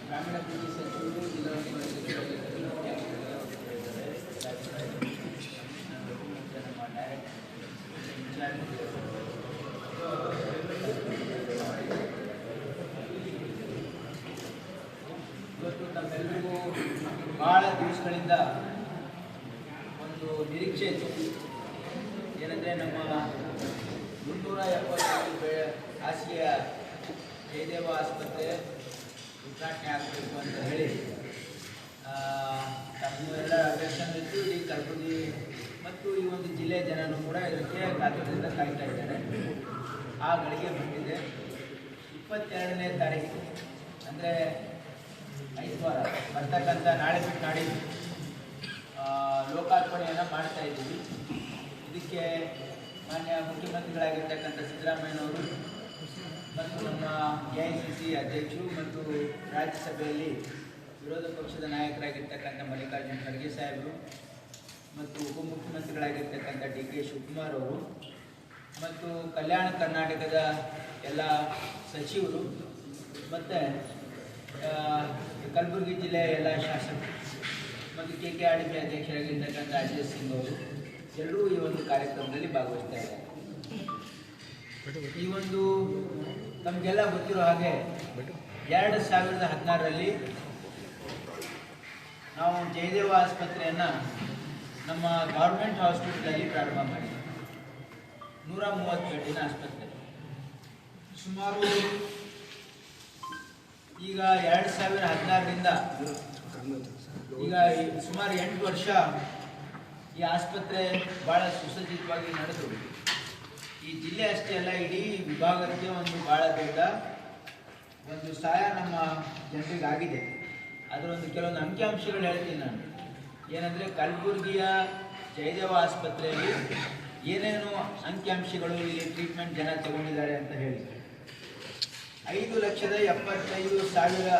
ಗ್ರಾಮೀಣಾಭಿವೃದ್ಧಿ ಸಚಿವರು ಜಿಲ್ಲಾ ಇವತ್ತು ನಮ್ಮೆಲ್ಲರಿಗೂ ಬಹಳ ದಿವಸಗಳಿಂದ ಒಂದು ನಿರೀಕ್ಷೆ ಇತ್ತು. ಏನಂದರೆ ನಮ್ಮ 375 ಹಾಸಿಗೆಯ ಜಯದೇವ ಆಸ್ಪತ್ರೆ ಉದ್ಘಾಟನೆ ಆಗಬೇಕು ಅಂತ ಹೇಳಿ ತಮ್ಮೆಲ್ಲ ಅಧ್ಯಕ್ಷರಿದ್ದು ಇಡೀ ಕಲಬುರಗಿ ಮತ್ತು ಈ ಒಂದು ಜಿಲ್ಲೆಯ ಜನರು ಕೂಡ ಇದಕ್ಕೆ ಕಾತುರದಿಂದ ಕಾಯ್ತಾ ಇದ್ದಾರೆ. ಆ ಗಳಿಗೆ ಬಂದಿದೆ. 22ನೇ ತಾರೀಕು ಅಂದರೆ 5 ವಾರ ಬರ್ತಕ್ಕಂಥ ನಾಳೆ ಬಿಟ್ಟು ನಾಡಿದ್ದು ಲೋಕಾರ್ಪಣೆಯನ್ನು ಮಾಡ್ತಾ ಇದ್ದೀವಿ. ಇದಕ್ಕೆ ಮಾನ್ಯ ಮುಖ್ಯಮಂತ್ರಿಗಳಾಗಿರ್ತಕ್ಕಂಥ ಸಿದ್ದರಾಮಯ್ಯನವರು ಮತ್ತು ನಮ್ಮ AICC ಅಧ್ಯಕ್ಷರು ಮತ್ತು ರಾಜ್ಯಸಭೆಯಲ್ಲಿ ವಿರೋಧ ಪಕ್ಷದ ನಾಯಕರಾಗಿರ್ತಕ್ಕಂಥ ಮಲ್ಲಿಕಾರ್ಜುನ ಖರ್ಗೆ ಸಾಹೇಬರು ಮತ್ತು ಉಪಮುಖ್ಯಮಂತ್ರಿಗಳಾಗಿರ್ತಕ್ಕಂಥ DK ಶಿವಕುಮಾರ್ ಅವರು ಮತ್ತು ಕಲ್ಯಾಣ ಕರ್ನಾಟಕದ ಎಲ್ಲ ಸಚಿವರು ಮತ್ತು ಕಲಬುರಗಿ ಜಿಲ್ಲೆಯ ಎಲ್ಲ ಶಾಸಕರು ಮತ್ತು KKRDB ಅಧ್ಯಕ್ಷರಾಗಿರ್ತಕ್ಕಂಥ ಅಜಯ್ ಸಿಂಗ್ ಅವರು ಎಲ್ಲರೂ ಈ ಒಂದು ಕಾರ್ಯಕ್ರಮದಲ್ಲಿ ಭಾಗವಹಿಸ್ತಾ ಇದ್ದಾರೆ. ಈ ಒಂದು ನಮಗೆಲ್ಲ ಗೊತ್ತಿರೋ ಹಾಗೆ 2016ರಲ್ಲಿ ನಾವು ಜಯದೇವ ಆಸ್ಪತ್ರೆಯನ್ನು ನಮ್ಮ ಗೌರ್ಮೆಂಟ್ ಹಾಸ್ಪಿಟಲಲ್ಲಿ ಪ್ರಾರಂಭ ಮಾಡಿದ್ವಿ. 130 ಬೆಡ್ಡಿನ ಆಸ್ಪತ್ರೆ. ಸುಮಾರು ಈಗ 2016ರಿಂದ ಈಗ ಸುಮಾರು 8 ವರ್ಷ ಈ ಆಸ್ಪತ್ರೆ ಭಾಳ ಸುಸಜ್ಜಿತವಾಗಿ ನಡೆದು ಈ ಜಿಲ್ಲೆ ಅಷ್ಟೇ ಅಲ್ಲ, ಇಡೀ ವಿಭಾಗಕ್ಕೆ ಒಂದು ಭಾಳ ದೊಡ್ಡ ಒಂದು ಸಹಾಯ ನಮ್ಮ ಜನರಿಗೆ ಆಗಿದೆ. ಅದರ ಒಂದು ಕೆಲವೊಂದು ಅಂಕಿಅಂಶಗಳು ಹೇಳ್ತೀನಿ ನಾನು. ಏನಂದರೆ ಕಲಬುರಗಿಯ ಜಯದೇವ ಆಸ್ಪತ್ರೆಯಲ್ಲಿ ಏನೇನು ಅಂಕಿಅಂಶಗಳು ಇಲ್ಲಿ ಟ್ರೀಟ್ಮೆಂಟ್ ಜನ ತಗೊಂಡಿದ್ದಾರೆ ಅಂತ ಹೇಳಿ 5,75,000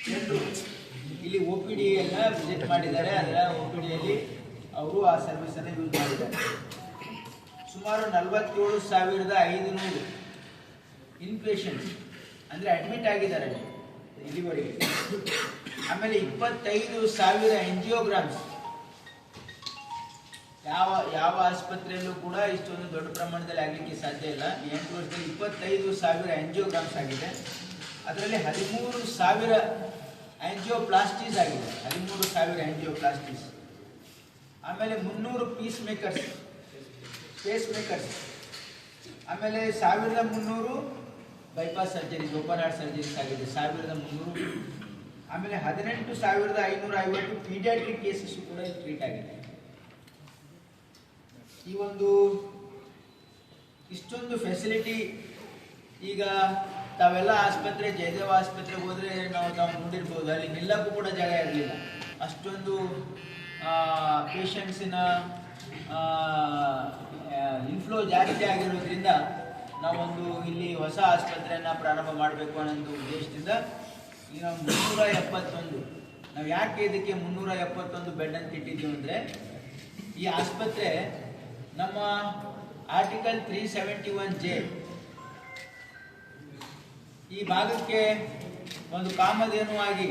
ಜನರು ಇಲ್ಲಿ OPD ಎಲ್ಲ ವಿಸಿಟ್ ಮಾಡಿದ್ದಾರೆ. ಅದರ OPDಯಲ್ಲಿ ಅವರು ಆ ಸರ್ವಿಸನ್ನು ಯೂಸ್ ಮಾಡಿದ್ದಾರೆ. ಸುಮಾರು 47,500 ಇನ್ಪೇಷಂಟ್ಸ್ ಅಂದರೆ ಅಡ್ಮಿಟ್ ಆಗಿದ್ದಾರೆ ಇಲ್ಲಿವರೆಗೆ. ಆಮೇಲೆ 25,000 ಎಂಜಿಯೋಗ್ರಾಮ್ಸ್. ಯಾವ ಆಸ್ಪತ್ರೆಯಲ್ಲೂ ಕೂಡ ಇಷ್ಟೊಂದು ದೊಡ್ಡ ಪ್ರಮಾಣದಲ್ಲಿ ಆಗಲಿಕ್ಕೆ ಸಾಧ್ಯ ಇಲ್ಲ. 8 ವರ್ಷದಲ್ಲಿ 25,000 ಎಂಜಿಯೋಗ್ರಾಮ್ಸ್ ಆಗಿದೆ. ಅದರಲ್ಲಿ 13,000 ಆಂಜಿಯೋಪ್ಲಾಸ್ಟೀಸ್ ಆಗಿದೆ. 13,000 ಆಂಜಿಯೋಪ್ಲಾಸ್ಟೀಸ್. ಆಮೇಲೆ 300 ಪೇಸ್ ಮೇಕರ್ಸ್. ಆಮೇಲೆ 1,300 bypass surgeries, open heart surgeries ಆಗಿದೆ. 1,300. ಆಮೇಲೆ 18,550 ಪೀಡಿಯಾಟ್ರಿಕ್ ಕೇಸಸ್ ಕೂಡ ಟ್ರೀಟ್ ಆಗಿದೆ. ಈ ಒಂದು ಇಷ್ಟೊಂದು ಫೆಸಿಲಿಟಿ ಈಗ ತಾವೆಲ್ಲ ಆಸ್ಪತ್ರೆ ಜಯದೇವ ಆಸ್ಪತ್ರೆಗೆ ಹೋದರೆ ತಾವು ನೋಡಿರ್ಬೋದು, ಅಲ್ಲಿ ನಿಲ್ಲಕ್ಕೂ ಕೂಡ ಜಾಗ ಇರಲಿಲ್ಲ. ಅಷ್ಟೊಂದು ಪೇಷಂಟ್ಸಿನ ಇನ್ಫ್ಲೋ ಜಾಸ್ತಿ ಆಗಿರೋದ್ರಿಂದ ನಾವೊಂದು ಇಲ್ಲಿ ಹೊಸ ಆಸ್ಪತ್ರೆಯನ್ನು ಪ್ರಾರಂಭ ಮಾಡಬೇಕು ಅನ್ನೋ ಉದ್ದೇಶದಿಂದ ಈಗ ನಾವು 371, ನಾವು ಯಾಕೆ ಇದಕ್ಕೆ 371 ಬೆಡ್ ಅಂತ ಇಟ್ಟಿದ್ದೀವಿ ಅಂದರೆ, ಈ ಆಸ್ಪತ್ರೆ ನಮ್ಮ ಆರ್ಟಿಕಲ್ 371J ಈ ಭಾಗಕ್ಕೆ ಒಂದು ಕಾಮಧೇನುವಾಗಿ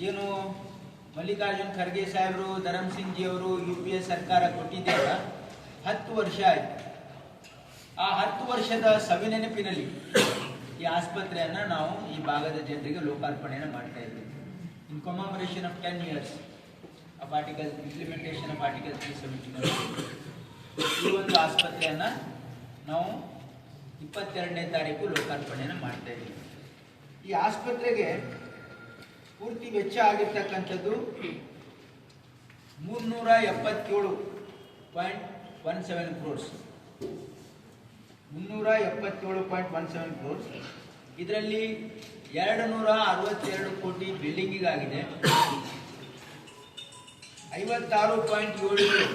ಏನು ಮಲ್ಲಿಕಾರ್ಜುನ್ ಖರ್ಗೆ ಸಾಹೇಬರು, ಧರಮ್ ಸಿಂಗ್ ಜಿ ಅವರು UPA ಸರ್ಕಾರ ಕೊಟ್ಟಿದ್ದೇವೆ. 10 ವರ್ಷ ಆಯಿತು. ಆ 10 ವರ್ಷದ ಸವಿನೆನಪಿನಲ್ಲಿ ಈ ಆಸ್ಪತ್ರೆಯನ್ನು ನಾವು ಈ ಭಾಗದ ಜನರಿಗೆ ಲೋಕಾರ್ಪಣೆಯನ್ನು ಮಾಡ್ತಾ ಇದ್ದೀವಿ. In commemoration of 10 years of article implementation of article 371. ಈ ಒಂದು ಆಸ್ಪತ್ರೆಯನ್ನು ನಾವು 22ನೇ ತಾರೀಕು ಲೋಕಾರ್ಪಣೆಯನ್ನು ಮಾಡ್ತಾ ಇದ್ದೀವಿ. ಈ ಆಸ್ಪತ್ರೆಗೆ ಪೂರ್ತಿ ವೆಚ್ಚ ಆಗಿರ್ತಕ್ಕಂಥದ್ದು 377.17 crores. 377.17 crores. ಇದರಲ್ಲಿ 262 ಕೋಟಿ ಬಿಲ್ಡಿಂಗಿಗಾಗಿದೆ, 56.77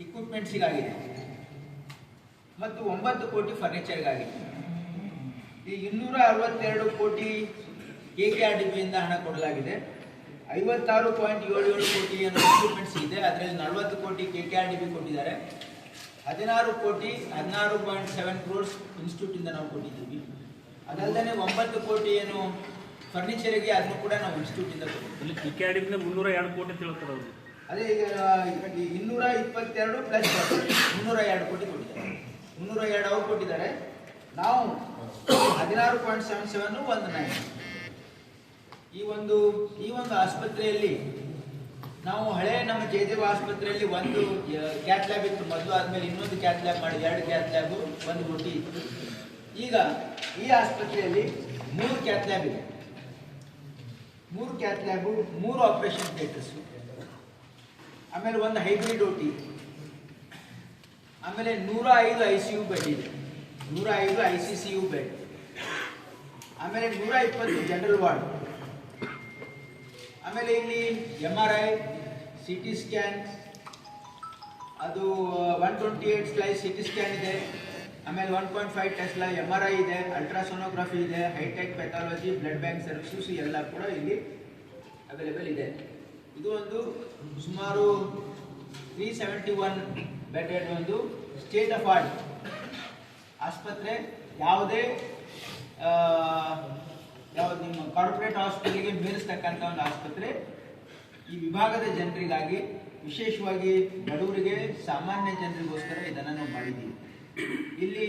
ಇಕ್ವಿಪ್ಮೆಂಟ್ಸಿಗಾಗಿದೆ ಮತ್ತು 9 ಕೋಟಿ ಫರ್ನಿಚರ್ಗಾಗಿದೆ. ಈ 262 ಕೋಟಿ KKRDB ಇಂದ ಹಣ ಕೊಡಲಾಗಿದೆ. 56.77 ಕೋಟಿ ಇನ್ವೆಸ್ಟ್ಮೆಂಟ್ಸ್ ಇದೆ. ಅದರಲ್ಲಿ 40 ಕೋಟಿ KKRDB ಕೊಟ್ಟಿದ್ದಾರೆ. 16 ಕೋಟಿ 16.7 ಕ್ರೋರ್ಸ್ ಇನ್ಸ್ಟಿಟ್ಯೂಟ್ ಇಂದ ನಾವು ಕೊಟ್ಟಿದ್ದೀವಿ. ಅದಲ್ಲದೆ 9 ಕೋಟಿ ಏನು ಫರ್ನಿಚರ್ಗೆ ಅದನ್ನು ಕೂಡ ನಾವು ಇನ್ಸ್ಟಿಟ್ಯೂಟ್ ಇಂದ ಕೊಟ್ಟಿದ್ದೀವಿ. KKRDB 302 ಕೋಟಿ ಅಂತ ಹೇಳ್ತಾರೆ ಅವರು. ಅದೇ ಈಗ 222 ಪ್ಲಸ್ 302 ಕೋಟಿ ಕೊಟ್ಟಿದ್ದಾರೆ. 302 ಅವ್ರು ಕೊಟ್ಟಿದ್ದಾರೆ. ನಾವು 16.77 ಒಂದು 9. ಈ ಒಂದು ಆಸ್ಪತ್ರೆಯಲ್ಲಿ ನಾವು ಹಳೆ ನಮ್ಮ ಜಯದೇವ ಆಸ್ಪತ್ರೆಯಲ್ಲಿ ಒಂದು ಕ್ಯಾತ್ ಲ್ಯಾಬ್ ಇತ್ತು ಮೊದಲು, ಆದ್ಮೇಲೆ ಇನ್ನೊಂದು ಕ್ಯಾತ್ ಲ್ಯಾಬ್ ಮಾಡಿ 2 ಕ್ಯಾತ್ ಲ್ಯಾಬ್ ಒಂದು OT ಇತ್ತು. ಈಗ ಈ ಆಸ್ಪತ್ರೆಯಲ್ಲಿ 3 ಕ್ಯಾತ್ ಲ್ಯಾಬ್ ಇದೆ. 3 ಕ್ಯಾತ್ ಲ್ಯಾಬ್, 3 ಆಪರೇಷನ್ ಥಿಯೇಟರ್ಸ್, ಆಮೇಲೆ ಒಂದು ಹೈಬ್ರಿಡ್ OT, ಆಮೇಲೆ 105 ICU ಬೆಡ್ ಇದೆ, 105 ICCU ಬೆಡ್, ಆಮೇಲೆ 120 ಜನರಲ್ ವಾರ್ಡ್, ಆಮೇಲೆ ಇಲ್ಲಿ MRI, CT ಸ್ಕ್ಯಾನ್, ಅದು 128 ಸ್ಲೈಸ್ CT ಸ್ಕ್ಯಾನ್ ಇದೆ, ಆಮೇಲೆ 1.5 ಟೆಸ್ಲಾ MRI ಇದೆ, ಅಲ್ಟ್ರಾಸೋನೋಗ್ರಫಿ ಇದೆ, hitech pathology, blood bank services ಎಲ್ಲ ಕೂಡ ಇಲ್ಲಿ ಅವೈಲೇಬಲ್ ಇದೆ. ಇದು ಒಂದು ಸುಮಾರು 371 ಬೆಡ್ ಒಂದು ಸ್ಟೇಟ್ ಆಫ್ ಆರ್ಟ್ ಆಸ್ಪತ್ರೆ. ಯಾವುದೇ ಯಾವ್ದು ನಿಮ್ಮ ಕಾರ್ಪೊರೇಟ್ ಹಾಸ್ಪಿಟಲ್ಗೆ ಮೀರಿಸ್ತಕ್ಕಂಥ ಒಂದು ಆಸ್ಪತ್ರೆ. ಈ ವಿಭಾಗದ ಜನರಿಗಾಗಿ, ವಿಶೇಷವಾಗಿ ಬಡವರಿಗೆ, ಸಾಮಾನ್ಯ ಜನರಿಗೋಸ್ಕರ ಇದನ್ನು ನಾವು ಮಾಡಿದ್ದೀವಿ. ಇಲ್ಲಿ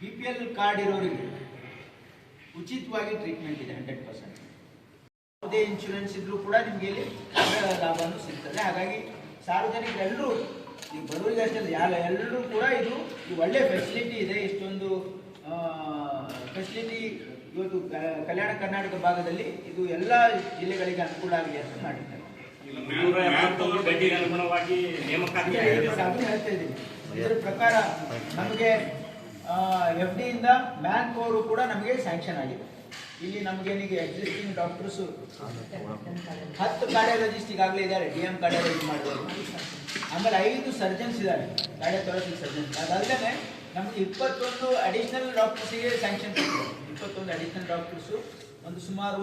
BPL ಕಾರ್ಡ್ ಇರೋರಿಗೆ ಉಚಿತವಾಗಿ ಟ್ರೀಟ್ಮೆಂಟ್ ಇದೆ 100%. ಯಾವುದೇ ಇನ್ಶೂರೆನ್ಸ್ ಇದ್ರೂ ಕೂಡ ನಿಮಗೆ ಇಲ್ಲಿ ಲಾಭವನ್ನು ಸಿಗ್ತದೆ. ಹಾಗಾಗಿ ಸಾರ್ವಜನಿಕರೆಲ್ಲರೂ, ಈ ಬಡವರಿಗೆ ಅಷ್ಟೇ ಅಲ್ಲ, ಎಲ್ಲರೂ ಕೂಡ ಇದು ಒಳ್ಳೆ ಫೆಸಿಲಿಟಿ ಇದೆ. ಇಷ್ಟೊಂದು ಫೆಸಿಲಿಟಿ ಇವತ್ತು ಕಲ್ಯಾಣ ಕರ್ನಾಟಕ ಭಾಗದಲ್ಲಿ ಇದು ಎಲ್ಲ ಜಿಲ್ಲೆಗಳಿಗೆ ಅನುಕೂಲ ಆಗಿದೆ ಅಂತ ಮಾಡಿದ್ದಾರೆ. ಅದು ಹೇಳ್ತಾ ಇದ್ದೀನಿ. ಇದರ ಪ್ರಕಾರ ನಮಗೆ FD ಇಂದ ಮ್ಯಾನ್ ಪವರ್ ಕೂಡ ನಮಗೆ ಸ್ಯಾಂಕ್ಷನ್ ಆಗಿದೆ. ಇಲ್ಲಿ ನಮಗೇನಿಗೆ ಎಕ್ಸಿಸ್ಟಿಂಗ್ ಡಾಕ್ಟರ್ಸು 10 ಕಾರ್ಡಿಯಾಲಜಿಸ್ಟ್ ಈಗಾಗಲೇ ಇದ್ದಾರೆ, DM ಕಾರ್ಡಿಯಾಲಜಿ ಮಾಡಿದವರು. ಆಮೇಲೆ 5 ಸರ್ಜನ್ಸ್ ಇದ್ದಾರೆ, ಕಾರ್ಡಿಯಾಥೊರಾಸಿಕ್ ಸರ್ಜನ್ಸ್. ಅದಲ್ಲದೆ ನಮಗೆ 21 ಅಡಿಷನಲ್ ಡಾಕ್ಟರ್ಸಿಗೆ ಸ್ಯಾಂಕ್ಷನ್ ಕೊಟ್ಟಿದ್ದಾರೆ. 21 ಅಡಿಷನಲ್ ಡಾಕ್ಟರ್ಸು, ಒಂದು ಸುಮಾರು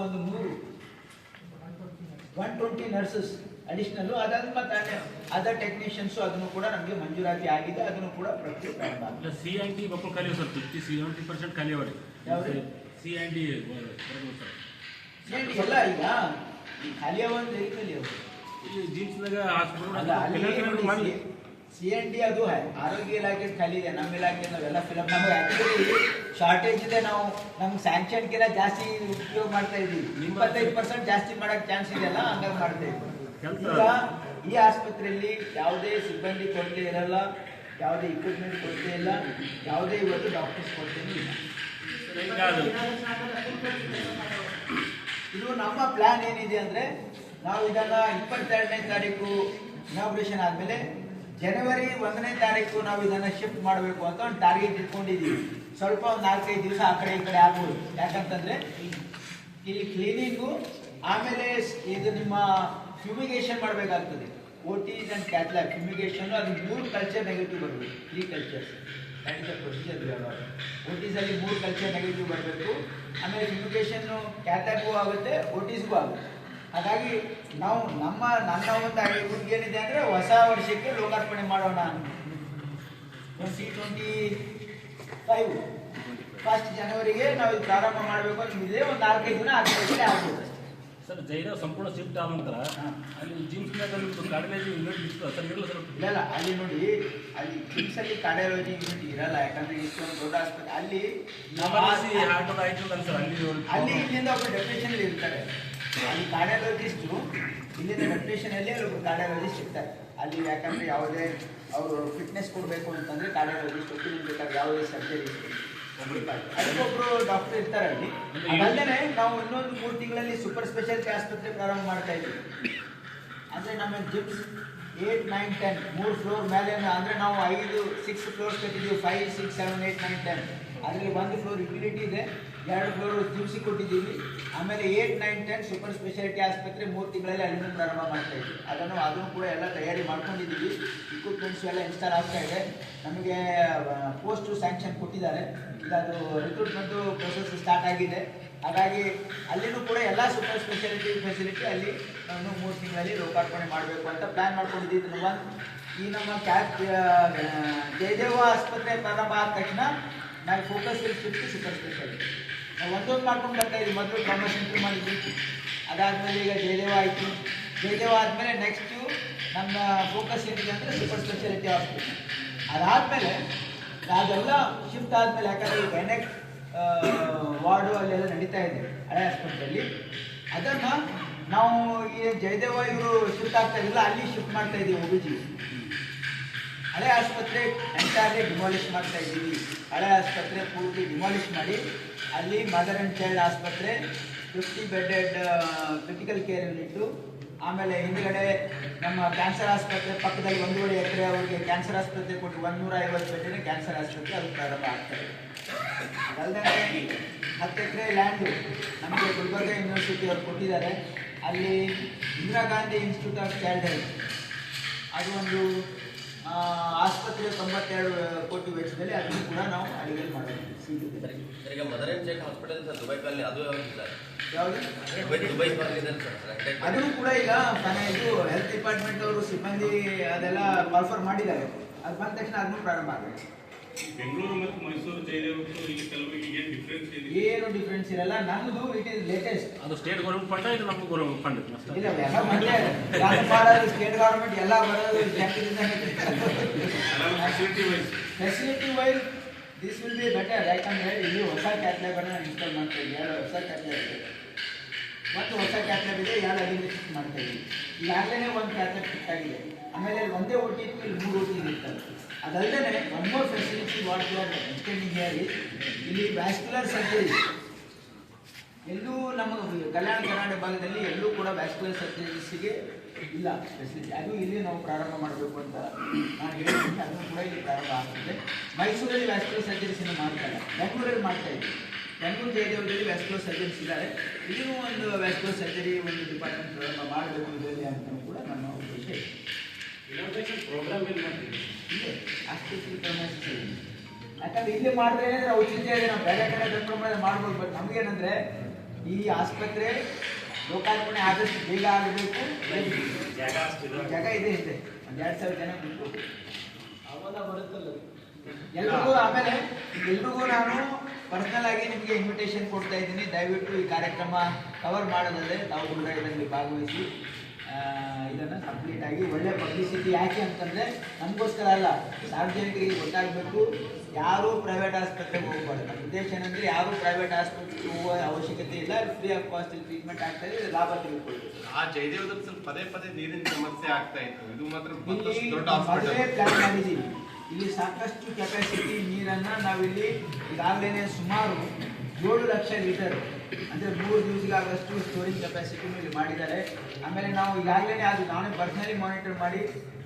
120 ನರ್ಸಸ್ ಅಡಿಷನಲ್. ಅದಾದ ಮತ್ತೆ ಅದರ್ ಟೆಕ್ನಿಷಿಯನ್ಸು ಅದನ್ನು ಕೂಡ ನಮಗೆ ಮಂಜೂರಾತಿ ಆಗಿದೆ. ಅದನ್ನು ಕೂಡ ಪ್ರಕ್ರಿಯೆ ಪ್ರಾರಂಭ ಆಗಿದೆ. C&D ಮಕ್ಕಳು ಖಾಲಿ ಸರ್, 70% ಖಾಲಿ ಅವರಿ. C&D ಎಲ್ಲ ಈಗ ಖಾಲಿ ಒಂದು ವೆಹಿಕಲ್ C&D ಅದು ಆರೋಗ್ಯ ಇಲಾಖೆ ಖಾಲಿ ಇದೆ. ನಮ್ಮ ಇಲಾಖೆ ನಾವೆಲ್ಲ ಫಿಲಪ್, ನಮಗೆ ಆಕ್ಚುಲಿ ಶಾರ್ಟೇಜ್ ಇದೆ. ನಾವು ನಮ್ಗೆ ಸ್ಯಾಂಕ್ಷನ್ಗಿಂತ ಜಾಸ್ತಿ ಉಪಯೋಗ ಮಾಡ್ತಾ ಇದ್ದೀವಿ. 25% ಜಾಸ್ತಿ ಮಾಡಕ್ ಚಾನ್ಸ್ ಇದೆಯಲ್ಲ, ಹಂಗಾಗಿ ಮಾಡ್ತಾ ಇದ್ದೀವಿ. ಈಗ ಈ ಆಸ್ಪತ್ರೆಯಲ್ಲಿ ಯಾವುದೇ ಸಿಬ್ಬಂದಿ ಕೊರತೆ ಇರಲ್ಲ, ಯಾವುದೇ ಇಕ್ವಿಪ್ಮೆಂಟ್ ಕೊರತೆ ಇಲ್ಲ, ಯಾವುದೇ ಇವತ್ತು ಡಾಕ್ಟರ್ಸ್ ಕೊರತೆನೂ ಇಲ್ಲ. ಇದು ನಮ್ಮ ಪ್ಲಾನ್ ಏನಿದೆ ಅಂದ್ರೆ, ನಾವು ಇದನ್ನ 22ನೇ ತಾರೀಕು ಇನಾಗ್ರೇಷನ್ ಆದ್ಮೇಲೆ ಜನವರಿ 1ನೇ ತಾರೀಕು ನಾವು ಇದನ್ನ ಶಿಫ್ಟ್ ಮಾಡಬೇಕು ಅಂತ ಒಂದು ಟಾರ್ಗೆಟ್ ಇಟ್ಕೊಂಡಿದ್ದೀವಿ. ಸ್ವಲ್ಪ ಒಂದು 4-5 ದಿವಸ ಆ ಕಡೆ ಈ ಕಡೆ ಆಗ್ಬೋದು. ಯಾಕಂತಂದ್ರೆ ಇಲ್ಲಿ ಕ್ಲೀನಿಂಗು, ಆಮೇಲೆ ಇದು ನಿಮ್ಮ ಫ್ಯೂಮಿಗೇಷನ್ ಮಾಡಬೇಕಾಗ್ತದೆ. OTs and cath lab fumigation, ಅದು 3 ಕಲ್ಚರ್ ನೆಗೆಟಿವ್ ಬರಬೇಕು. 3 ಕಲ್ಚರ್ಸ್ ಪ್ರೊಸೀಜರ್. OTs ಅಲ್ಲಿ 3 ಕಲ್ಚರ್ ನೆಗೆಟಿವ್ ಬರಬೇಕು. ಆಮೇಲೆ ಫ್ಯೂಮಿಗೇಷನ್ ಕ್ಯಾತ್ ಲ್ಯಾಬ್ಗೂ ಆಗುತ್ತೆ, OTಸ್ಗೂ ಆಗುತ್ತೆ. ಹಾಗಾಗಿ ನಾವು ನನ್ನ ಒಂದು ಏನಿದೆ ಅಂದ್ರೆ, ಹೊಸ ವರ್ಷಕ್ಕೆ ಲೋಕಾರ್ಪಣೆ ಮಾಡೋಣ. 2025 1 ಜನವರಿಗೆ ನಾವು ಇದು ಪ್ರಾರಂಭ ಮಾಡಬೇಕು ಅಂತ ಇದೆ. ಒಂದು 4-5 ದಿನ ಆಗ್ಬೋದು ಸರ್. ಜೈರ ಸಂಪೂರ್ಣ ಶಿಫ್ಟ್ ಆದ ನಂತರ ಅಲ್ಲಿ ಜಿಮ್ಸ್ ಕಾರ್ಡಿಯಾಲಜಿ ಯೂನಿಟ್ ಇತ್ತು ಸರ್, ಇರಲ್ಲ ಸರ್? ಇಲ್ಲ, ಅಲ್ಲಿ ನೋಡಿ, ಅಲ್ಲಿ ಜಿಮ್ಸ್ ಅಲ್ಲಿ ಕಾರ್ಡಿಯಾಲಜಿ ಯೂನಿಟ್ ಇರಲ್ಲ. ಯಾಕಂದ್ರೆ ಇಷ್ಟೊಂದು ದೊಡ್ಡ ಆಸ್ಪತ್ರೆ. ಅಲ್ಲಿ ಇಲ್ಲಿಂದ ಒಬ್ಬರು ಡೆಪ್ಯುಟೇಷನ್ ಅಲ್ಲಿ ಇರ್ತಾರೆ. ಅಲ್ಲಿ ಕಾರ್ಡಿಯಾಲಜಿಸ್ಟು ಇಲ್ಲಿಂದ ಡೆಪ್ಯುಟೇಷನ್ ಅಲ್ಲಿ ಒಬ್ಬರು ಕಾರ್ಡಿಯಾಲಜಿಸ್ಟ್ ಇರ್ತಾರೆ ಅಲ್ಲಿ. ಯಾಕಂದ್ರೆ ಯಾವುದೇ ಅವರು ಫಿಟ್ನೆಸ್ ಕೊಡಬೇಕು ಅಂತಂದ್ರೆ ಕಾರ್ಡಿಯಾಲಜಿಸ್ಟ್ ಒಪ್ಪಿಗೆ ಬೇಕಾದ್ರೆ ಯಾವುದೇ ಸರ್ಜರಿ ಅದಕ್ಕೊಬ್ರು ಡಾಕ್ಟರ್ ಇರ್ತಾರೆ ಅಲ್ಲಿ. ಅದಲ್ಲದೆ ನಾವು ಇನ್ನೊಂದು 3 ತಿಂಗಳಲ್ಲಿ ಸೂಪರ್ ಸ್ಪೆಷಾಲಿಟಿ ಆಸ್ಪತ್ರೆ ಪ್ರಾರಂಭ ಮಾಡ್ತಾ ಇದ್ದೀವಿ. ಅಂದ್ರೆ ನಮ್ಮ ಜಿಮ್ಸ್ 8, 9, 10 3 ಫ್ಲೋರ್ ಮೇಲೆ, ಅಂದ್ರೆ ನಾವು 6 ಫ್ಲೋರ್ಸ್ ಕಟ್ಟಿದ್ದೀವಿ. 5, 6, 7, 8, 9, 10. ಅದರಲ್ಲಿ 1 ಫ್ಲೋರ್ ಯುಟಿಲಿಟಿ ಇದೆ, 2 ಫ್ಲೋರ್ ಜಿಮ್ಸಿ ಕೊಟ್ಟಿದ್ದೀವಿ. ಆಮೇಲೆ 8, 9, 10 ಸೂಪರ್ ಸ್ಪೆಷಾಲಿಟಿ ಆಸ್ಪತ್ರೆ 3 ತಿಂಗಳಲ್ಲಿ ಅಲ್ಲಿಂದ ಪ್ರಾರಂಭ ಮಾಡ್ತಾ ಇದ್ವಿ. ಅದನ್ನು ಕೂಡ ಎಲ್ಲ ತಯಾರಿ ಮಾಡ್ಕೊಂಡಿದ್ದೀವಿ. ಇಕ್ವಿಪ್ಮೆಂಟ್ಸ್ ಎಲ್ಲ ಇನ್ಸ್ಟಾಲ್ ಆಗ್ತಾ ಇದೆ. ನಮಗೆ ಪೋಸ್ಟ್ ಸ್ಯಾಂಕ್ಷನ್ ಕೊಟ್ಟಿದ್ದಾರೆ. ಈಗ ಅದು ರಿಕ್ರೂಟ್ಮೆಂಟು ಪ್ರೊಸೆಸ್ ಸ್ಟಾರ್ಟ್ ಆಗಿದೆ. ಹಾಗಾಗಿ ಅಲ್ಲಿನೂ ಕೂಡ ಎಲ್ಲ ಸೂಪರ್ ಸ್ಪೆಷಾಲಿಟಿ ಫೆಸಿಲಿಟಿ ಅಲ್ಲಿ ನಾನು 3 ತಿಂಗಳಲ್ಲಿ ಲೋಕಾರ್ಪಣೆ ಮಾಡಬೇಕು ಅಂತ ಪ್ಲಾನ್ ಮಾಡ್ಕೊಂಡಿದ್ದೀವಿ. ಈ ನಮ್ಮ ಜಯದೇವ ಆಸ್ಪತ್ರೆ ಪ್ರಾರಂಭ ಆದ ತಕ್ಷಣ ನಾವು focus will shift to super speciality. ನಾವು ಒಂದೊಂದು ಮಾಡ್ಕೊಂಡು ಬರ್ತಾ ಇದ್ದೀವಿ. ಮೊದಲು ಟ್ರಾಮಾ ಸೆಂಟರ್ ಮಾಡಿದ್ವಿ, ಅದಾದಮೇಲೆ ಈಗ ಜಯದೇವ ಆಯಿತು. ಜಯದೇವ ಆದಮೇಲೆ ನೆಕ್ಸ್ಟು ನಮ್ಮ ಫೋಕಸ್ ಏನಿದೆ ಅಂದರೆ ಸೂಪರ್ ಸ್ಪೆಷಾಲಿಟಿ ಹಾಸ್ಪಿಟಲ್. ಅದಾದಮೇಲೆ ಅದೆಲ್ಲ ಶಿಫ್ಟ್ ಆದಮೇಲೆ, ಯಾಕಂದರೆ ಈ ಗೈನೆಕ್ ವಾರ್ಡು ಅಲ್ಲೆಲ್ಲ ನಡೀತಾ ಇದೆ ಹಳೆ ಆಸ್ಪತ್ರೆಯಲ್ಲಿ, ಅದನ್ನು ನಾವು ಈ ಜಯದೇವ ಇವರು ಶಿಫ್ಟ್ ಆಗ್ತಾ ಇದ್ದಿಲ್ಲ, ಅಲ್ಲಿ ಶಿಫ್ಟ್ ಮಾಡ್ತಾ ಇದ್ದೀವಿ. OBG ಹಳೆ ಆಸ್ಪತ್ರೆ ಎಂಟೈರ್ಲಿ ಡಿಮಾಲಿಷ್ ಮಾಡ್ತಾ ಇದ್ದೀವಿ. ಹಳೆ ಆಸ್ಪತ್ರೆ ಪೂರ್ತಿ ಡಿಮಾಲಿಷ್ ಮಾಡಿ ಅಲ್ಲಿ ಮದರ್ ಆ್ಯಂಡ್ ಚೈಲ್ಡ್ ಆಸ್ಪತ್ರೆ 50 ಬೆಡ್ಡೆಡ್ ಕ್ರಿಟಿಕಲ್ ಕೇರ್ ಯೂನಿಟ್ಟು, ಆಮೇಲೆ ಹಿಂದ್ಗಡೆ ನಮ್ಮ ಕ್ಯಾನ್ಸರ್ ಆಸ್ಪತ್ರೆ ಪಕ್ಕದಲ್ಲಿ 1.5 ಎಕರೆ ಅವರಿಗೆ ಕ್ಯಾನ್ಸರ್ ಆಸ್ಪತ್ರೆ ಕೊಟ್ಟು 150 ಬೆಡ್ಡಿನ ಕ್ಯಾನ್ಸರ್ ಆಸ್ಪತ್ರೆ ಅದು ಪ್ರಾರಂಭ ಆಗ್ತದೆ. ಅದಲ್ಲದೆ 10 ಎಕರೆ ಲ್ಯಾಂಡು ನಮಗೆ ಗುಲ್ಬರ್ಗ ಯೂನಿವರ್ಸಿಟಿ ಅವರು ಕೊಟ್ಟಿದ್ದಾರೆ. ಅಲ್ಲಿ Indira Gandhi institute of child health ಅದು ಒಂದು ಆಸ್ಪತ್ರೆ 92 ಕೋಟಿ ವೆಚ್ಚದಲ್ಲಿ ಅದನ್ನು ಕೂಡ ನಾವು ಅಡಿಗೆ ಮಾಡಬೇಕು. ಈಗ mother and child hospital sir Dubai colony ಅದು ಯಾವುದು ದುಬೈ ಕಾಲನಿ ಸರ್ ಅದನ್ನು ಕೂಡ ಈಗ ಇದು ಹೆಲ್ತ್ ಡಿಪಾರ್ಟ್ಮೆಂಟ್ ಅವರು ಸಿಬ್ಬಂದಿ ಅದೆಲ್ಲ ಕಾಲ್ಫರ್ ಮಾಡಿದ್ದಾರೆ. ಅದು ಬಂದ ತಕ್ಷಣ ಅದನ್ನು ಪ್ರಾರಂಭ ಆಗಬೇಕು. ಬೆಂಗಳೂರು ಮತ್ತು ಮೈಸೂರು ಜೈಲಿಗೆ ಇಲ್ಲಿ ಕೆಲವರಿಗೆ ಏನು ಡಿಫ್ರೆನ್ಸ್ ಇದೆ? ಏನು ಡಿಫ್ರೆನ್ಸ್ ಇರಲ್ಲ. ನಮ್ಮದು ಇಟ್ ಇಸ್ ಲೇಟೆಸ್ಟ್. ಅದು ಸ್ಟೇಟ್ ಗೌರ್ಮೆಂಟ್ ಫಂಡ್, ಇದು ನಮ್ಮ ಗೌರ್ಮೆಂಟ್ ಫಂಡ್. ಇಲ್ಲ, ಎಲ್ಲ ಮತ್ತೆ ಮಾಡೋದು ಸ್ಟೇಟ್ ಗೌರ್ಮೆಂಟ್ ಎಲ್ಲ ಬರೋದು facility wise this will be better. ಯಾಕಂದರೆ ಇಲ್ಲಿ ಹೊಸ ಕ್ಯಾಟ್ಲಾಬ್ಗಳನ್ನು ಇನ್ಸ್ಟಾಲ್ ಮಾಡ್ತಾ ಇದ್ದೀವಿ. 2 ಹೊಸ ಕ್ಯಾಟ್ಲಾಬ್ ಇದೆ, ಮತ್ತು ಹೊಸ ಕ್ಯಾಟ್ಲಾಬ್ ಇದೆ, 2 ಅಲ್ಲಿಂದ ಶಿಫ್ಟ್ ಮಾಡ್ತಾ ಇದ್ದೀವಿ. ಈಗಾಗಲೇ 1 ಕ್ಯಾಟ್ಲಾಬ್ ಶಿಫ್ಟ್ ಆಗಿದೆ. ಆಮೇಲೆ ಒಂದೇ OT ಇತ್ತು, ಇಲ್ಲಿ 3 OT ಇರ್ತದೆ. ಅದಲ್ಲದೆ 1 more facility what you are extending here is ಇಲ್ಲಿ ವ್ಯಾಸ್ಕ್ಯುಲರ್ ಸರ್ಜರಿ. ಎಲ್ಲೂ ನಮ್ಮ ಕಲ್ಯಾಣ ಕರ್ನಾಟಕ ಭಾಗದಲ್ಲಿ ಎಲ್ಲೂ ಕೂಡ ವ್ಯಾಸ್ಕ್ಯುಲರ್ ಸರ್ಜರೀಸ್ಗೆ ಇಲ್ಲ ಫೆಸಿಲಿಟಿ. ಅದು ಇಲ್ಲಿ ನಾವು ಪ್ರಾರಂಭ ಮಾಡಬೇಕು ಅಂತ ನಾನು ಹೇಳ್ತೀನಿ. ಅದನ್ನು ಕೂಡ ಇಲ್ಲಿ ಪ್ರಾರಂಭ ಆಗ್ತದೆ. ಮೈಸೂರಲ್ಲಿ ವ್ಯಾಸ್ಕ್ಯುಲರ್ ಸರ್ಜರೀಸ್ ಇನ್ನೂ ಮಾಡ್ತಾರೆ, ಬೆಂಗಳೂರಲ್ಲಿ ಮಾಡ್ತಾ ಇದ್ದೀವಿ. ಬೆಂಗಳೂರು ಜಯದೇವದಲ್ಲಿ ವ್ಯಾಸ್ಕ್ಯುಲರ್ ಸರ್ಜರೀಸ್ ಇದ್ದಾರೆ. ಇಲ್ಲಿನೂ ಒಂದು ವ್ಯಾಸ್ಕ್ಯುಲರ್ ಸರ್ಜರಿ ಒಂದು ಡಿಪಾರ್ಟ್ಮೆಂಟ್ ಪ್ರಾರಂಭ ಮಾಡಬೇಕು ಇದರಲ್ಲಿ ಅಂತ ಕೂಡ ನನ್ನ ಉದ್ದೇಶ ಇದೆ. ಪ್ರೋಗ್ರಾಮ್ ಏನು ಮಾಡ್ತೀವಿ ಇದೆ ಆಸ್ಪತ್ರೆ ಯಾಕಂದ್ರೆ ಇಲ್ಲಿ ಮಾಡಿದ್ರೆ ಏನಂದ್ರೆ ಔಷಧಿ ಇದೆ, ನಾವು ಬೇರೆ ಕಡೆ ಬೆಂಗಳೂರು ಮಾಡ್ಬೋದು. ಬಟ್ ನಮಗೇನಂದ್ರೆ ಈ ಆಸ್ಪತ್ರೆ ಲೋಕಾರ್ಪಣೆ ಆದಷ್ಟು ಬೇಗ ಆಗಬೇಕು. ಜಾಗ ಇದೆ 2,000 ಜನ ಬಿಟ್ಟು ಅವಾಗ ಬರುತ್ತಲ್ಲ ಎಲ್ರಿಗೂ. ಆಮೇಲೆ ಎಲ್ರಿಗೂ ನಾನು ಪರ್ಸನಲ್ ಆಗಿ ನಿಮಗೆ ಇನ್ವಿಟೇಷನ್ ಕೊಡ್ತಾ ಇದ್ದೀನಿ. ದಯವಿಟ್ಟು ಈ ಕಾರ್ಯಕ್ರಮ ಕವರ್ ಮಾಡೋದಲ್ಲದೆ ತಾವು ಕೂಡ ಇದರಲ್ಲಿ ಭಾಗವಹಿಸಿ ಇದನ್ನು ಕಂಪ್ಲೀಟ್ ಆಗಿ ಒಳ್ಳೆ ಪಬ್ಲಿಸಿಟಿ. ಯಾಕೆ ಅಂತಂದರೆ ನಮಗೋಸ್ಕರ ಅಲ್ಲ, ಸಾರ್ವಜನಿಕರಿಗೆ ಗೊತ್ತಾಗಬೇಕು. ಯಾರೂ ಪ್ರೈವೇಟ್ ಆಸ್ಪತ್ರೆಗೆ ಹೋಗ್ಬಾರ್ದು. ನಮ್ಮ ಉದ್ದೇಶ ಏನಂದರೆ ಯಾರೂ ಪ್ರೈವೇಟ್ ಆಸ್ಪತ್ರೆಗೆ ಹೋಗುವ ಅವಶ್ಯಕತೆ ಇಲ್ಲ. ಫ್ರೀ ಆಫ್ ಕಾಸ್ಟ್ ಟ್ರೀಟ್ಮೆಂಟ್ ಆಗ್ತಾ ಇದೆ, ಲಾಭ ತೆಗೆದುಕೊಳ್ಳಬೇಕು. ಆ ಜಯದೇವದಲ್ಲಿ ಸ್ವಲ್ಪ ಪದೇ ನೀರಿನ ಸಮಸ್ಯೆ ಆಗ್ತಾ ಇತ್ತು. ಇದು ಮಾತ್ರ ಮೊದಲೇ ಪ್ಲಾನ್ ಮಾಡಿದ್ದೀವಿ. ಇಲ್ಲಿ ಸಾಕಷ್ಟು ಕೆಪಾಸಿಟಿ ನೀರನ್ನು ನಾವಿಲ್ಲಿ ಈಗಾಗಲೇ ಸುಮಾರು 7 ಲಕ್ಷ ಲೀಟರ್ ಅಂದರೆ 3 ದಿವಸಗಾಗಷ್ಟು ಸ್ಟೋರೇಜ್ ಕೆಪಾಸಿಟಿನೂ ಇಲ್ಲಿ ಮಾಡಿದ್ದಾರೆ. ಆಮೇಲೆ ನಾವು ಈಗಾಗಲೇ ಅದು ನಾನೇ ಪರ್ಸನಲಿ ಮಾನಿಟರ್ ಮಾಡಿ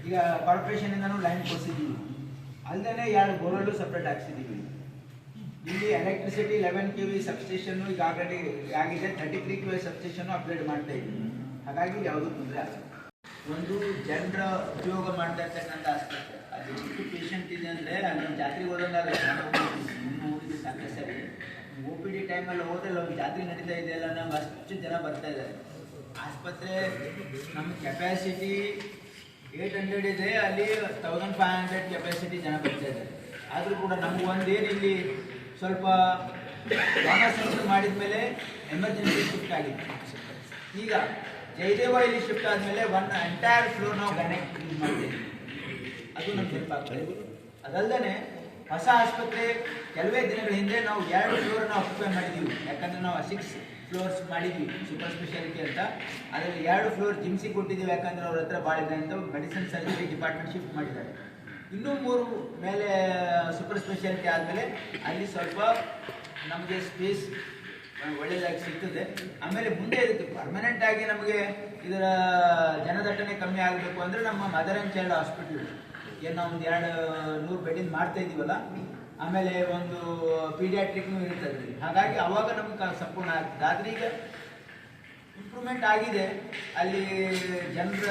ಈಗ ಕಾರ್ಪೊರೇಷನಿಂದನೂ ಲೈನ್ ಕೊಡಿಸಿದ್ದೀವಿ. ಅಲ್ಲದೆ 2 ಬೋರ್ವೆಲ್ಲು ಸಪ್ರೇಟ್ ಹಾಕ್ಸಿದ್ದೀವಿ. ಇಲ್ಲಿ ಎಲೆಕ್ಟ್ರಿಸಿಟಿ 11 kV ಸಬ್ಸ್ಟೇಷನ್ನು ಈಗಾಗಲೇ ಆಗಿದೆ. 33 kV ಸಬ್ಸ್ಟೇಷನ್ನು ಅಪ್ಗ್ರೇಡ್ ಮಾಡ್ತಾ ಇದ್ದೀವಿ. ಹಾಗಾಗಿ ಯಾವುದೂ ತೊಂದರೆ ಆಗಲ್ಲ. ಒಂದು ಜನರ ಉಪಯೋಗ ಮಾಡ್ತಾ ಇರ್ತಕ್ಕಂಥ ಆಸ್ಪತ್ರೆ. ಅದು ಎಷ್ಟು ಪೇಷಂಟ್ ಇದೆ ಅಂದರೆ ಅಲ್ಲಿ ಜಾತ್ರೆಗೆ ಹೋದಂಗಾಗಲ್ಲ. ನಾನು ಹೋಗಿದ್ದು ಸಾಕಷ್ಟು ಸರಿ. OPD ಟೈಮಲ್ಲಿ ಹೋದ್ರೆ ಒಂದು ಜಾತ್ರೆ ನಡೀತಾ ಇದೆಯಲ್ಲ, ನಮ್ಗೆ ಅಷ್ಟು ಜನ ಬರ್ತಾ ಇದ್ದಾರೆ. ಆಸ್ಪತ್ರೆ ನಮ್ಮ ಕೆಪಾಸಿಟಿ 800 ಇದೆ, ಅಲ್ಲಿ 1500 ಕೆಪಾಸಿಟಿ ಜನ ಬರ್ತಾ ಇದ್ದಾರೆ. ಆದರೂ ಕೂಡ ನಮ್ಗೆ ಒಂದೇನು ಇಲ್ಲಿ ಸ್ವಲ್ಪ ಟ್ರಾಮಾ ಸೆಂಟರ್ ಮಾಡಿದ ಮೇಲೆ ಎಮರ್ಜೆನ್ಸಿ ಶಿಫ್ಟ್ ಆಗಿದೆ. ಈಗ ಜಯದೇವ ಇಲ್ಲಿ ಶಿಫ್ಟ್ ಆದಮೇಲೆ 1 ಎಂಟೈರ್ ಫ್ಲೋರ್ ನಾವು ಕನೆಕ್ಟ್ ಯೂಸ್ ಮಾಡ್ತೀವಿ. ಅದು ನಮ್ಗೆ ಹೆಲ್ಪ್ ಆಗ್ತದೆ. ಅದಲ್ಲದೆ ಹೊಸ ಆಸ್ಪತ್ರೆ ಕೆಲವೇ ದಿನಗಳ ಹಿಂದೆ ನಾವು 2 ಫ್ಲೋರನ್ನು ಆಕ್ಯುಪೈ ಮಾಡಿದ್ದೀವಿ. ಯಾಕಂದರೆ ನಾವು 6 ಫ್ಲೋರ್ಸ್ ಮಾಡಿದ್ವಿ ಸೂಪರ್ ಸ್ಪೆಷಾಲಿಟಿ ಅಂತ. ಅದರಲ್ಲಿ 2 ಫ್ಲೋರ್ ಜಿಮ್ಸಿ ಕೊಟ್ಟಿದ್ದೀವಿ. ಯಾಕಂದರೆ ಅವ್ರ ಹತ್ರ ಭಾಳ ಇದೆ ಅಂತ ಮೆಡಿಸಿನ್ ಸರ್ಜರಿ ಡಿಪಾರ್ಟ್ಮೆಂಟ್ ಶಿಫ್ಟ್ ಮಾಡಿದ್ದಾರೆ. ಇನ್ನೂ 3 ಮೇಲೆ ಸೂಪರ್ ಸ್ಪೆಷಾಲಿಟಿ ಆದಮೇಲೆ ಅಲ್ಲಿ ಸ್ವಲ್ಪ ನಮಗೆ ಸ್ಪೇಸ್ ಒಳ್ಳೆಯದಾಗಿ ಸಿಗ್ತದೆ. ಆಮೇಲೆ ಮುಂದೆ ಇದಕ್ಕೆ ಪರ್ಮನೆಂಟ್ ಆಗಿ ನಮಗೆ ಇದರ ಜನದಟ್ಟಣೆ ಕಮ್ಮಿ ಆಗಬೇಕು ಅಂದರೆ ನಮ್ಮ ಮದರ್ ಆ್ಯಂಡ್ ಚೈಲ್ಡ್ ಹಾಸ್ಪಿಟಲ್ ಏನು ನಾವು ಒಂದು 200 ಬೆಡ್ಡಿಂದ ಮಾಡ್ತಾ ಇದ್ದೀವಲ್ಲ, ಆಮೇಲೆ ಒಂದು ಪೀಡಿಯಾಟ್ರಿಕ್ನು ಇರ್ತದೆ. ಹಾಗಾಗಿ ಅವಾಗ ನಮ್ಗೆ ಸಂಪೂರ್ಣ ಆಗ್ತದೆ. ಆದರೆ ಈಗ ಇಂಪ್ರೂವ್ಮೆಂಟ್ ಆಗಿದೆ, ಅಲ್ಲಿ ಜನರ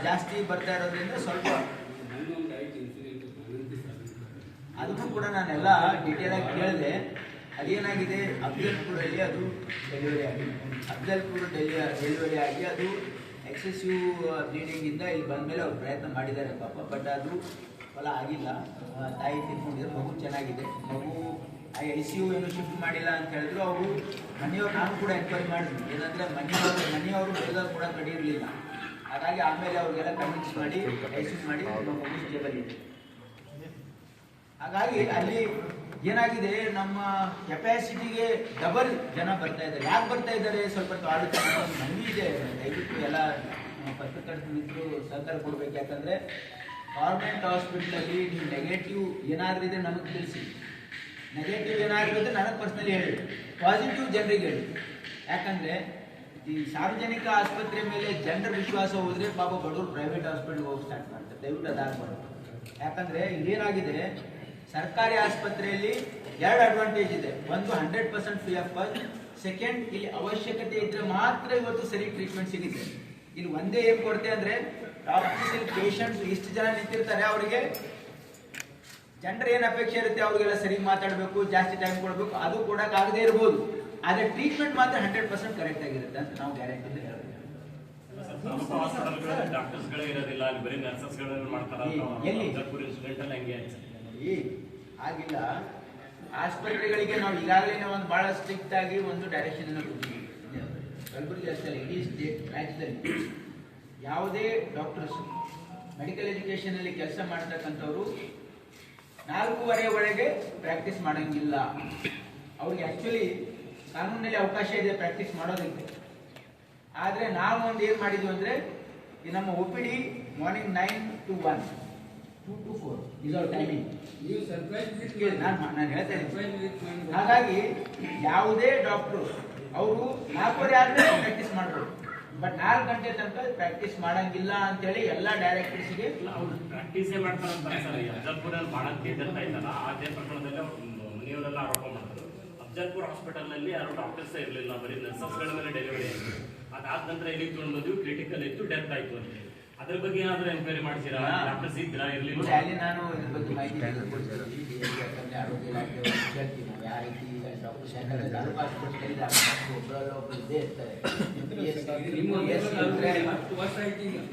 ಜಾಸ್ತಿ ಬರ್ತಾ ಇರೋದ್ರಿಂದ ಸ್ವಲ್ಪ ಅದನ್ನು ಕೂಡ ನಾನೆಲ್ಲ ಡೀಟೇಲ್ ಆಗಿ ಕೇಳಿದೆ. ಅದೇನಾಗಿದೆ, ಅಫ್ಜಲ್ಪುರಲ್ಲಿ ಅದು ಡೆಲಿವರಿ ಆಗಿದೆ. ಅಫ್ಜಲ್ಪುರ ಡೆಲಿವರಿ ಆಗಿ ಅದು ಎಕ್ಸೆಸಿವ್ ಬ್ಲೀಡಿಂಗಿಂದ ಇಲ್ಲಿ ಬಂದಮೇಲೆ ಅವ್ರು ಪ್ರಯತ್ನ ಮಾಡಿದ್ದಾರೆ ಪಾಪ, ಬಟ್ ಅದು ಫಲ ಆಗಿಲ್ಲ. ತಾಯಿ ತಿಳ್ಕೊಂಡಿದ್ರು, ಮಗು ಚೆನ್ನಾಗಿದೆ. ಮಗು ICU ಏನು ಶಿಫ್ಟ್ ಮಾಡಿಲ್ಲ ಅಂತ ಹೇಳಿದ್ರು. ಅವರು ಮನೆಯವ್ರು, ನಾನು ಕೂಡ ಎನ್ಕ್ವೈರಿ ಮಾಡಿದ್ವಿ, ಏನಂದರೆ ಮನೆಯವರು ಬೇಗ ಕೂಡ ಕಡಿಯಿರಲಿಲ್ಲ. ಹಾಗಾಗಿ ಆಮೇಲೆ ಅವ್ರಿಗೆಲ್ಲ ಕನ್ವಿನ್ಸ್ ಮಾಡಿ ICU ಮಾಡಿ ಮಗು ಸ್ಟೇಬಲ್ ಇದೆ. ಹಾಗಾಗಿ ಅಲ್ಲಿ ಏನಾಗಿದೆ, ನಮ್ಮ ಕೆಪಾಸಿಟಿಗೆ ಡಬಲ್ ಜನ ಬರ್ತಾ ಇದ್ದಾರೆ. ಯಾಕೆ ಬರ್ತಾ ಇದ್ದಾರೆ ಸ್ವಲ್ಪ ಆಲೋಚನೆ ಮನವಿ ಇದೆ. ದಯವಿಟ್ಟು ಎಲ್ಲ ಪತ್ರಕರ್ತರ ಮಿತ್ರರು ಸಹಕಾರ ಕೊಡ್ಬೇಕು. ಯಾಕಂದರೆ ಗೌರ್ಮೆಂಟ್ ಹಾಸ್ಪಿಟ್ಲಲ್ಲಿ ನೀವು ನೆಗೆಟಿವ್ ಏನಾದರೂ ಇದ್ರೆ ನಮಗೆ ತಿಳಿಸಿ. ನೆಗೆಟಿವ್ ಏನಾದರೂ ಇದ್ರೆ ನನಗೆ ಪರ್ಸ್ನಲಿ ಹೇಳಿ, ಪಾಸಿಟಿವ್ ಜನರಿಗೆ ಹೇಳಿ. ಯಾಕಂದರೆ ಈ ಸಾರ್ವಜನಿಕ ಆಸ್ಪತ್ರೆ ಮೇಲೆ ಜನರ ವಿಶ್ವಾಸ ಹೋದರೆ ಪಾಪ ಬಡವರು ಪ್ರೈವೇಟ್ ಹಾಸ್ಪಿಟ್ಲ್ಗೆ ಹೋಗಿ ಸ್ಟಾರ್ಟ್ ಮಾಡ್ತಾರೆ. ದಯವಿಟ್ಟು ಅದಾಗಬಾರ್ದು. ಯಾಕಂದರೆ ಇದೇನಾಗಿದೆ, ಸರ್ಕಾರಿ ಆಸ್ಪತ್ರೆಯಲ್ಲಿ 2 ಅಡ್ವಾಂಟೇಜ್ ಇದೆ. ಒಂದು 100% ಫ್ರೀ ಆಫ್ ಕಾಸ್ಟ್. ಸೆಕೆಂಡ್, ಇಲ್ಲಿ ಅವಶ್ಯಕತೆ ಇದ್ರೆ ಮಾತ್ರ ಇವತ್ತು ಸರಿ ಟ್ರೀಟ್ಮೆಂಟ್ ಸಿಗುತ್ತೆ. ಇಲ್ಲಿ ಒಂದೇ ಏನು ಕೊಡ್ತೆ ಅಂದರೆ, ಡಾಕ್ಟರ್ಸ್ ಇಲ್ಲಿ ಪೇಷಂಟ್ಸ್ ಇಷ್ಟು ಜನ ನಿಂತಿರ್ತಾರೆ, ಅವರಿಗೆ ಜನರ ಏನು ಅಪೇಕ್ಷೆ ಇರುತ್ತೆ ಅವ್ರಿಗೆಲ್ಲ ಸರಿ ಮಾತಾಡಬೇಕು, ಜಾಸ್ತಿ ಟೈಮ್ ಕೊಡಬೇಕು, ಅದು ಕೊಡೋಕ್ಕಾಗದೇ ಇರ್ಬೋದು. ಆದರೆ ಟ್ರೀಟ್ಮೆಂಟ್ ಮಾತ್ರ 100% ಕರೆಕ್ಟ್ ಆಗಿರುತ್ತೆ ಅಂತ ನಾವು ಗ್ಯಾರಂಟಿ ಹೇಳ್ತೀವಿ. ಡಾಕ್ಟರ್ಸ್ಗಳೇ ಇರೋದಿಲ್ಲ, ಅಲ್ಲಿ ಬರೀ ನರ್ಸಸ್ಗಳು ಮಾಡ್ತಾರೆ. ಆಗಿಲ್ಲ. ಆಸ್ಪತ್ರೆಗಳಿಗೆ ನಾವು ಈಗಾಗಲೇ ಒಂದು ಬಹಳ ಸ್ಟ್ರಿಕ್ಟ್ ಆಗಿ ಒಂದು ಡೈರೆಕ್ಷನ್ ಅನ್ನು ಕೊಟ್ಟಿದ್ದೀವಿ. ಕಲಬುರಗಿ ಅಷ್ಟೇ ಇಡೀ ಸ್ಟೇಟ್ ರಾಜ್ಯದಲ್ಲಿ ಯಾವುದೇ ಡಾಕ್ಟರ್ಸ್ ಮೆಡಿಕಲ್ ಎಜುಕೇಶನ್ ಅಲ್ಲಿ ಕೆಲಸ ಮಾಡ್ತಕ್ಕಂಥವ್ರು 4:30 ಒಳಗೆ ಪ್ರಾಕ್ಟೀಸ್ ಮಾಡೋಂಗಿಲ್ಲ. ಅವ್ರಿಗೆ ಆಕ್ಚುಲಿ ಕಾನೂನಲ್ಲಿ ಅವಕಾಶ ಇದೆ ಪ್ರಾಕ್ಟೀಸ್ ಮಾಡೋದಕ್ಕೆ. ಆದರೆ ನಾವು ಒಂದು ಏನು ಮಾಡಿದ್ವಿ ಅಂದರೆ, ಈ ನಮ್ಮ OPD morning 9 to 1, 2 to 4 is our timing. ನಾನು ಹೇಳ್ತಾ ಇದ್ದೀನಿ. ಹಾಗಾಗಿ ಯಾವುದೇ ಡಾಕ್ಟ್ರು ಅವರು 4:30 ಆದ್ಮೇಲೆ ಪ್ರಾಕ್ಟೀಸ್ ಮಾಡ್ಬೋದು, ಬಟ್ 4 ಗಂಟೆ ತನಕ ಪ್ರಾಕ್ಟೀಸ್ ಮಾಡಂಗಿಲ್ಲ ಅಂತೇಳಿ ಎಲ್ಲ ಡೈರೆಕ್ಟರ್ಸ್ಗೆ ಪ್ರಾಕ್ಟೀಸೇ ಮಾಡ್ತಾರೆ ಸರ್. ಅಫ್ಜಲ್ಪುರಲ್ಲಿ ಬಹಳ ಕೇಳ್ತಾ ಇದ್ದಲ್ಲ, ಅದೇ ಪ್ರಕರಣದಲ್ಲಿ ಮನೆಯವರೆಲ್ಲ ಆರೋಪ ಮಾಡ್ತಾರೆ. ಅಫ್ಜಲ್ಪುರ್ ಹಾಸ್ಪಿಟಲ್ನಲ್ಲಿ ಯಾರು ಡಾಕ್ಟರ್ಸ್ ಇರಲಿಲ್ಲ, ಬರೀ ನರ್ಸಸ್ಗಳ ಮೇಲೆ ಡೆಲಿವರಿ ಆಯಿತು. ಅದಾದ ನಂತರ ಎಲ್ಲಿಗೆ ತೊಗೊಂಡು ಕ್ರಿಟಿಕಲ್ ಇತ್ತು, ಡೆತ್ ಆಯಿತು ಅಂತ. ಅದ್ರ ಬಗ್ಗೆ ಏನಾದರೂ ಎನ್ಕ್ವೈರಿ ಮಾಡ್ತೀರಾ? ಡಾಕ್ಟರ್ಸ್ ಇದ್ರಾ ಇರಲಿಲ್ಲ? ಅಲ್ಲಿ ನಾನು ಇದ್ರ ಬಗ್ಗೆ ಮಾಹಿತಿ ತೆಗೆದುಕೊಳ್ತೀನಿ. ಯಾಕಂದರೆ ಆರೋಗ್ಯ ಇಲಾಖೆ ಹೇಳ್ತೀವಿ ನಾವು ಯಾವ ರೀತಿ ಡಾಕ್ಟರ್ಸ್ ಯಾಕಂದರೆ ತಾಲೂಕು ಹಾಸ್ಪಿಟಲ್ ಒಬ್ಬರಲ್ಲೊಬ್ಬರು ಇದ್ದೇ ಇರ್ತಾರೆ.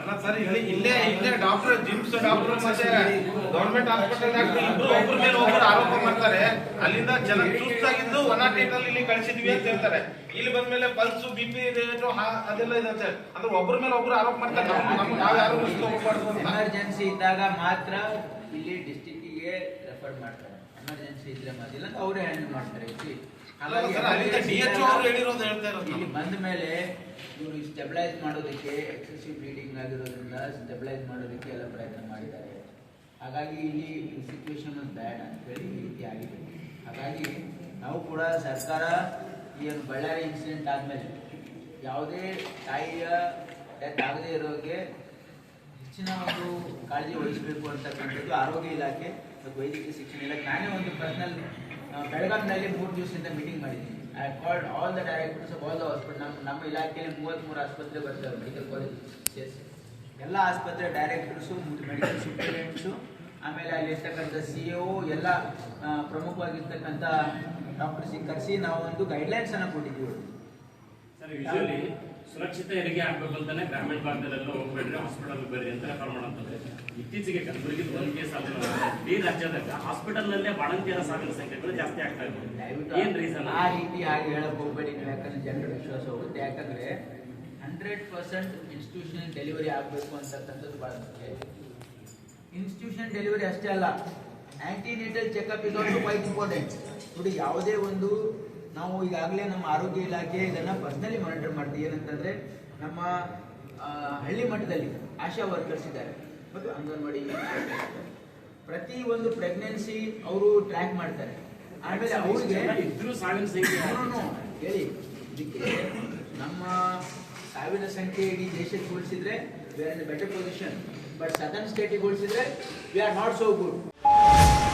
ಅಲ್ಲ ಸರ್, ಇಲ್ಲೇ ಡಾಕ್ಟರ್ ಜಿಮ್ಸ್ ಡಾಕ್ಟರ್ ಮತ್ತೆ ಗೌರ್ಮೆಂಟ್ ಹಾಸ್ಪಿಟಲ್ ಒಬ್ಬರ ಮೇಲೆ ಒಬ್ಬರು ಆರೋಪ ಮಾಡ್ತಾರೆ. ಅಲ್ಲಿಂದ ಜನ ಸುಸ್ತಾಗಿದ್ದು 108 ಇಲ್ಲಿ ಕಳಿಸಿದ್ವಿ ಅಂತ ಹೇಳ್ತಾರೆ. ಇಲ್ಲಿ ಬಂದ್ಮೇಲೆ ಪಲ್ಸು BP ಅದೆಲ್ಲ ಇದೆ ಅಂತ ಅಂದ್ರೆ ಒಬ್ಬರ ಮೇಲೆ ಒಬ್ರು ಆರೋಪ ಮಾಡ್ತಾರೆ. ನಾವು ಯಾರು ಎಮರ್ಜೆನ್ಸಿ ಇದ್ದಾಗ ಮಾತ್ರ ಇಲ್ಲಿ ಡಿಸ್ಟಿಕ್ಕಿಗೆ ರೆಫರ್ ಮಾಡ್ತಾರೆ. ಎಮರ್ಜೆನ್ಸಿ ಇದ್ರೆ ಮಾತ್ರ ಅವರೇ ಹ್ಯಾಂಡಲ್ ಮಾಡ್ತಾರೆ. ಇಲ್ಲಿ ಬಂದ ಮೇಲೆ ಇವರು ಸ್ಟೆಬಿಲೈಸ್ ಮಾಡೋದಕ್ಕೆ, ಎಕ್ಸೆಸಿವ್ ಬ್ಲೀಡಿಂಗ್ ಆಗಿರೋದ್ರಿಂದ ಸ್ಟೆಬಿಲೈಸ್ ಮಾಡೋದಕ್ಕೆ ಎಲ್ಲ ಪ್ರಯತ್ನ ಮಾಡಿದ್ದಾರೆ. ಹಾಗಾಗಿ ಇಲ್ಲಿ ಸಿಚುವೇಶನ್ ಬ್ಯಾಡ್ ಅಂತೇಳಿ ಈ ರೀತಿ ಆಗಿದೆ. ಹಾಗಾಗಿ ನಾವು ಕೂಡ ಸರ್ಕಾರ ಏನು ಬಳ್ಳಾರಿ ಇನ್ಸಿಡೆಂಟ್ ಆದಮೇಲೆ ಯಾವುದೇ ತಾಯಿಯ ಡೆತ್ ಆಗದೇ ಇರೋರಿಗೆ ಹೆಚ್ಚಿನ ಒಂದು ಕಾಳಜಿ ವಹಿಸಬೇಕು ಅಂತಕ್ಕಂಥದ್ದು ಆರೋಗ್ಯ ಇಲಾಖೆ ಮತ್ತು ವೈದ್ಯಕೀಯ ಶಿಕ್ಷಣ ಇಲಾಖೆ. ನಾನೇ ಒಂದು ಪರ್ಸನಲ್ ಬೆಳಗಾವಿನಲ್ಲಿ 3 ದಿವಸದಿಂದ ಮೀಟಿಂಗ್ ಮಾಡಿದ್ದೀನಿ. I called all the directors of all the hospital. ನಮ್ಮ ಇಲಾಖೆಯಲ್ಲಿ 33 ಆಸ್ಪತ್ರೆ ಬರ್ತವೆ, ಮೆಡಿಕಲ್ ಕಾಲೇಜ್ ಎಲ್ಲ ಆಸ್ಪತ್ರೆ ಡೈರೆಕ್ಟರ್ಸು, ಮೆಡಿಕಲ್ ಸೂಪರಿಂಟೆಂಡೆಂಟ್ಸು, ಆಮೇಲೆ ಅಲ್ಲಿ ಇರ್ತಕ್ಕಂಥ CEO ಎಲ್ಲ ಪ್ರಮುಖವಾಗಿರ್ತಕ್ಕಂಥ ಡಾಕ್ಟರ್ಸಿಗೆ ಕರೆಸಿ ನಾವು ಒಂದು ಗೈಡ್ಲೈನ್ಸ್ ಅನ್ನು ಕೊಟ್ಟಿದ್ದೀವಿ. ಸರ್, ಯೂಶುವಲಿ ಸುರಕ್ಷಿತ ಹೆರಿಗೆ ಆಗ್ಬೇಕು ಅಂತಾನೆ ಗ್ರಾಮೀಣ ಭಾಗದಲ್ಲೆಲ್ಲ ಹೋಗ್ಬೇಡ್ರಿ, ಹಾಸ್ಪಿಟಲ್ ಬರ್ರಿ ಅಂತ ರೆಫರ್ ಮಾಡೋಂಥದ್ದು. ಇತ್ತೀಚೆಗೆ ಕಲಬುರಗಿ ಒಂದು ಕೇಸ್ ಆದ್ರೆ ಇಡೀ ರಾಜ್ಯದಾಗ ಹಾಸ್ಪಿಟಲ್ ನಲ್ಲೇ ಬಾಣಂತಿಯರ ಸಾವಿನ ಸಂಖ್ಯೆಗಳು ಜಾಸ್ತಿ ಆಗ್ತಾ ಇದೆ. ಏನ್ ರೀಸನ್? ಆ ರೀತಿ ಹಾಗೆ ಹೇಳಕ್ ಹೋಗ್ಬೇಡಿ ನೀವು, ಯಾಕಂದ್ರೆ ಜನರ ವಿಶ್ವಾಸ ಹೋಗುತ್ತೆ. ಯಾಕಂದ್ರೆ 100% ಇನ್ಸ್ಟಿಟ್ಯೂಷನ್ ಡೆಲಿವರಿ ಆಗಬೇಕು ಅಂತಕ್ಕಂಥದ್ದು ಬಹಳ ಮುಖ್ಯ. ಇನ್ಸ್ಟಿಟ್ಯೂಷನ್ ಡೆಲಿವರಿ ಅಷ್ಟೇ ಅಲ್ಲ, antenatal checkup is also quite important. ನೋಡಿ, ಯಾವುದೇ ಒಂದು ನಾವು ಈಗಾಗಲೇ ನಮ್ಮ ಆರೋಗ್ಯ ಇಲಾಖೆ ಇದನ್ನು ಪರ್ಸನಲಿ ಮಾನಿಟರ್ ಮಾಡ್ತೀವಿ. ಏನಂತಂದರೆ ನಮ್ಮ ಹಳ್ಳಿ ಮಟ್ಟದಲ್ಲಿ ಆಶಾ ವರ್ಕರ್ಸ್ ಇದ್ದಾರೆ ಮತ್ತು ಅಂಗನವಾಡಿ ಪ್ರತಿ ಒಂದು ಪ್ರೆಗ್ನೆನ್ಸಿ ಅವರು ಟ್ರ್ಯಾಕ್ ಮಾಡ್ತಾರೆ. ಆಮೇಲೆ ಅವರಿಗೆ ಇದ್ರೂ ಸಾವಿನ ಸಂಖ್ಯೆ ಹೇಳಿ, ಇದಕ್ಕೆ ನಮ್ಮ ಸಾವಿನ ಸಂಖ್ಯೆ ಇಡೀ ದೇಶಕ್ಕೆ ಹೋಲಿಸಿದ್ರೆ we are in better position, but southern ಸ್ಟೇಟಿಗೆ ಹೋಲಿಸಿದ್ರೆ we are not so good.